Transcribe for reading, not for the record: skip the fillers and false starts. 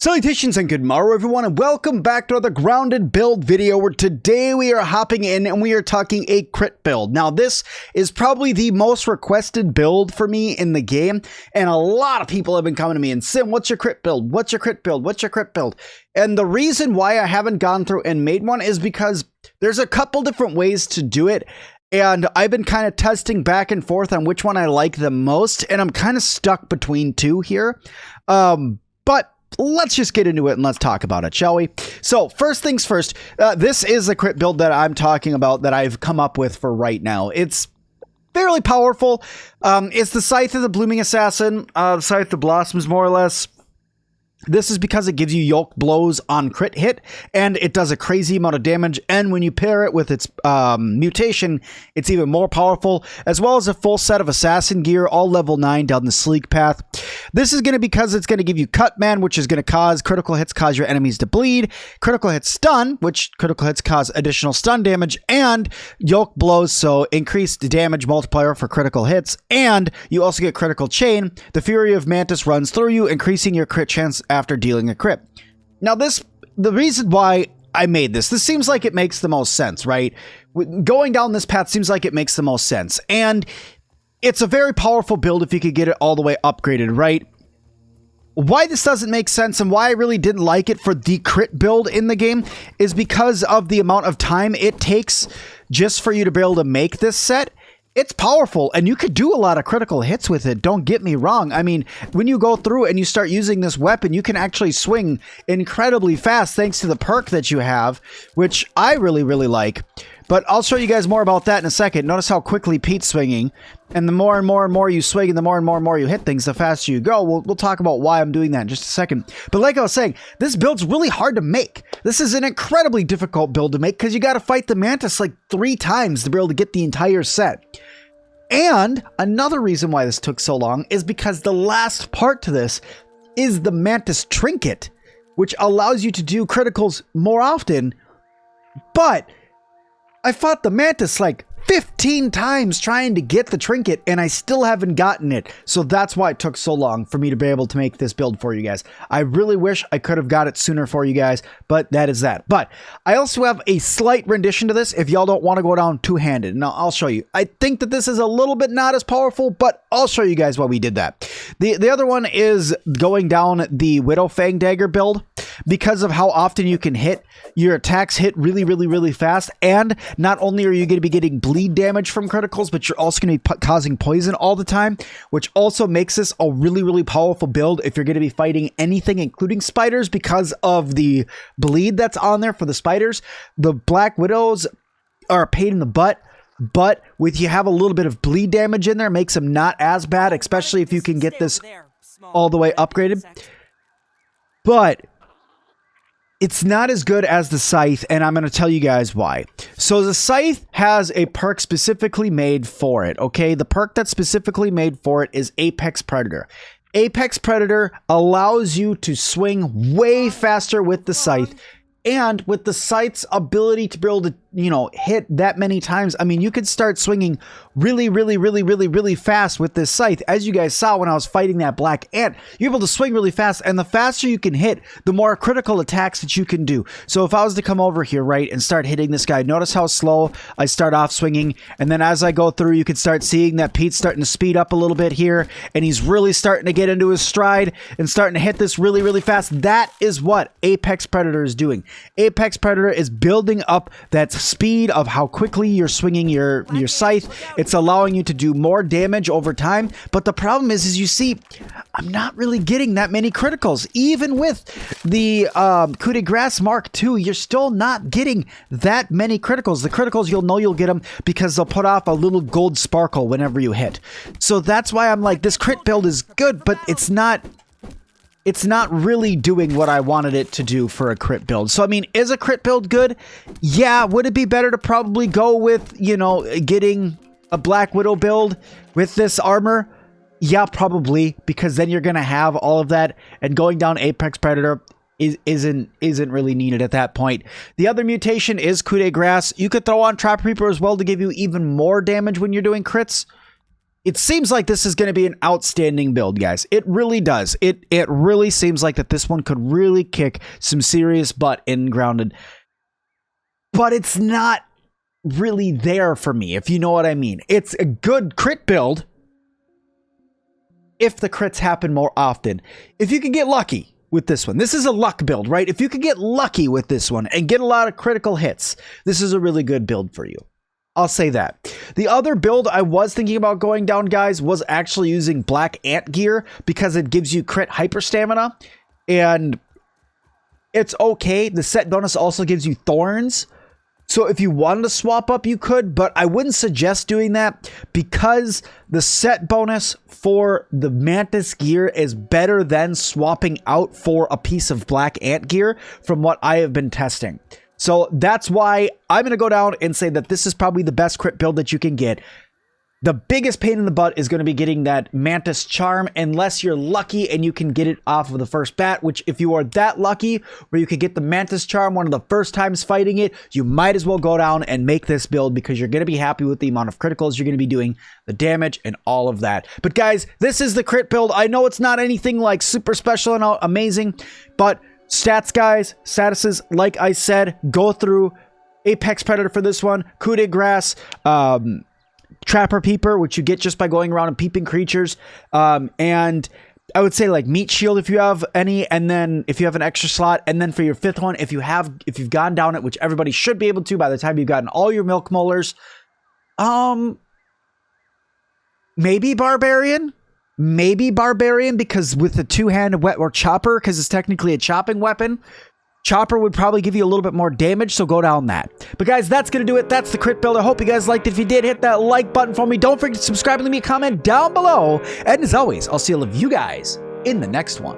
Salutations and good morrow everyone, and welcome back to another grounded build video where today we are hopping in and we are talking a crit build. Now this is probably the most requested build for me in the game, and a lot of people have been coming to me and Sim, what's your crit build? What's your crit build? What's your crit build? And the reason why I haven't gone through and made one is because there's a couple different ways to do it. And I've been kind of testing back and forth on which one I like the most, and I'm kind of stuck between two here. But let's just get into it and let's talk about it, shall we? So first things first, this is the crit build that I'm talking about that I've come up with for right now. It's fairly powerful. It's the Scythe of the Blooming Assassin, Scythe of Blossoms more or less. This is because it gives you yoke blows on crit hit, and it does a crazy amount of damage, and when you pair it with its mutation, it's even more powerful, as well as a full set of assassin gear, all level 9 down the sleek path. This is going to be because it's going to give you cut man, which is going to cause critical hits cause your enemies to bleed, critical hits stun, which critical hits cause additional stun damage, and yoke blows, so increased damage multiplier for critical hits, and you also get critical chain. The Fury of Mantis runs through you, increasing your crit chance after dealing a crit. Now the reason why I made this seems like it makes the most sense, right? Going down this path seems like it makes the most sense, and it's a very powerful build if you could get it all the way upgraded, right? Why this doesn't make sense and why I really didn't like it for the crit build in the game is because of the amount of time it takes just for you to be able to make this set. It's powerful, and you could do a lot of critical hits with it, don't get me wrong. I mean, when you go through and you start using this weapon, you can actually swing incredibly fast thanks to the perk that you have, which I really like. But I'll show you guys more about that in a second. Notice how quickly Pete's swinging, and the more and more you swing and the more you hit things, the faster you go. We'll talk about why I'm doing that in just a second. But like I was saying, this build's really hard to make. This is an incredibly difficult build to make because you got to fight the Mantis like 3 times to be able to get the entire set. And another reason why this took so long is because the last part to this is the Mantis Trinket, which allows you to do criticals more often. But I fought the Mantis like 15 times trying to get the trinket, and I still haven't gotten it. So that's why it took so long for me to be able to make this build for you guys. I really wish I could have got it sooner for you guys, but that is that. But I also have a slight rendition to this if y'all don't want to go down two-handed. Now I'll show you. I think that this is a little bit not as powerful, but I'll show you guys why we did that. The other one is going down the Widow Fang Dagger build. Because of how often you can hit, your attacks hit really fast, and not only are you going to be getting bleed damage from criticals, but you're also going to be causing poison all the time, which also makes this a really powerful build if you're going to be fighting anything, including spiders, because of the bleed that's on there for the spiders. The Black Widows are a pain in the butt, but with you have a little bit of bleed damage in there, makes them not as bad, especially if you can get this all the way upgraded. But it's not as good as the Scythe, and I'm going to tell you guys why. So the Scythe has a perk specifically made for it, okay? The perk that's specifically made for it is Apex Predator. Apex Predator allows you to swing way faster with the Scythe, and with the Scythe's ability to be able to, you know, hit that many times, I mean, you could start swinging really fast with this Scythe. As you guys saw when I was fighting that black ant, you're able to swing really fast, and the faster you can hit, the more critical attacks that you can do. So if I was to come over here, right, and start hitting this guy, notice how slow I start off swinging, and then as I go through, you can start seeing that Pete's starting to speed up a little bit here, and he's really starting to get into his stride and starting to hit this really fast. That is what Apex Predator is doing. Apex Predator is building up that speed of how quickly you're swinging your Scythe. It's allowing you to do more damage over time, but the problem is you see, I'm not really getting that many criticals. Even with the Coup de Grace Mark II, you're still not getting that many criticals. The criticals, you'll know you'll get them because they'll put off a little gold sparkle whenever you hit. So that's why I'm like, this crit build is good, but it's not really doing what I wanted it to do for a crit build. So, I mean, is a crit build good? Yeah. Would it be better to probably go with, you know, getting a Black Widow build with this armor? Yeah, probably, because then you're going to have all of that, and going down Apex Predator isn't really needed at that point. The other mutation is Coup de Grace. You could throw on Trap Reaper as well to give you even more damage when you're doing crits. it seems like this is going to be an outstanding build, guys. It really does. It really seems like that this one could really kick some serious butt in Grounded. But it's not really there for me, if you know what I mean. It's a good crit build if the crits happen more often. If you can get lucky with this one. This is a luck build, right? If you can get lucky with this one and get a lot of critical hits, this is a really good build for you. I'll say that. The other build I was thinking about going down, guys, was actually using Black Ant gear because it gives you crit hyper stamina. And it's okay. The set bonus also gives you thorns. So if you wanted to swap up, you could, but I wouldn't suggest doing that because the set bonus for the Mantis gear is better than swapping out for a piece of Black Ant gear from what I have been testing. So that's why I'm going to go down and say that this is probably the best crit build that you can get. The biggest pain in the butt is going to be getting that Mantis charm unless you're lucky and you can get it off of the first bat, which if you are that lucky where you could get the Mantis charm one of the first times fighting it, you might as well go down and make this build because you're going to be happy with the amount of criticals you're going to be doing, the damage and all of that. But guys, this is the crit build. I know it's not anything like super special and amazing, but stats, guys, statuses, like I said, go through Apex Predator for this one, Coup de Grace, Trapper Peeper, which you get just by going around and peeping creatures, and I would say like Meat Shield if you have any, and then if you have an extra slot, and then for your fifth one, if you've gone down it, which everybody should be able to by the time you've gotten all your milk molars, maybe Barbarian, because with the two-handed or chopper, because it's technically a chopping weapon. Chopper would probably give you a little bit more damage, so go down that. But guys, that's going to do it. That's the crit build. I hope you guys liked it. If you did, hit that like button for me. Don't forget to subscribe and leave me a comment down below. And as always, I'll see all of you guys in the next one.